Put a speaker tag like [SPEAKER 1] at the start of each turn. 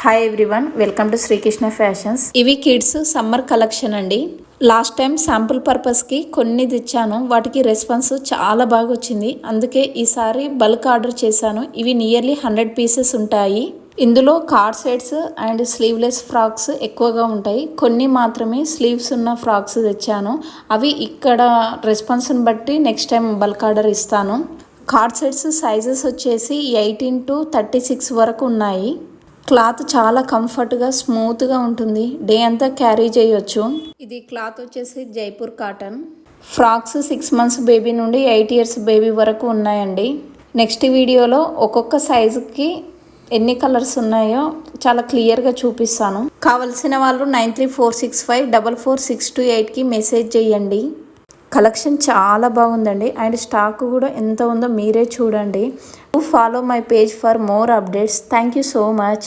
[SPEAKER 1] Hi everyone, welcome to Srikrishna fashions. ఇవి kids summer collection అండి. Last time sample పర్పస్కి కొన్ని తెచ్చాను, వాటికి రెస్పాన్స్ చాలా బాగా వచ్చింది. అందుకే ఈసారి బల్క్ ఆర్డర్ చేశాను. ఇవి నియర్లీ 100 పీసెస్ ఉంటాయి. ఇందులో card sets and sleeveless frocks ఎక్కువగా ఉంటాయి. కొన్ని మాత్రమే స్లీవ్స్ ఉన్న ఫ్రాక్స్ తెచ్చాను. అవి ఇక్కడ రెస్పాన్స్ని బట్టి నెక్స్ట్ టైం బల్క్ ఆర్డర్ ఇస్తాను. కార్డ్ సెట్స్ సైజెస్ వచ్చేసి 18 to 36 వరకు ఉన్నాయి. క్లాత్ చాలా కంఫర్ట్గా స్మూత్గా ఉంటుంది. డే అంతా క్యారీ చేయొచ్చు. ఇది క్లాత్ వచ్చేసి Jaipur cotton. Frocks 6 months baby నుండి 8 years బేబీ వరకు ఉన్నాయండి. నెక్స్ట్ వీడియోలో ఒక్కొక్క సైజుకి ఎన్ని కలర్స్ ఉన్నాయో చాలా క్లియర్గా చూపిస్తాను. కావలసిన వాళ్ళు 9346544628కి మెసేజ్ చేయండి. కలెక్షన్ చాలా బాగుందండి అండ్ స్టాక్ కూడా ఎంత ఉందో మీరే చూడండి. Follow my page for more updates. Thank you so much.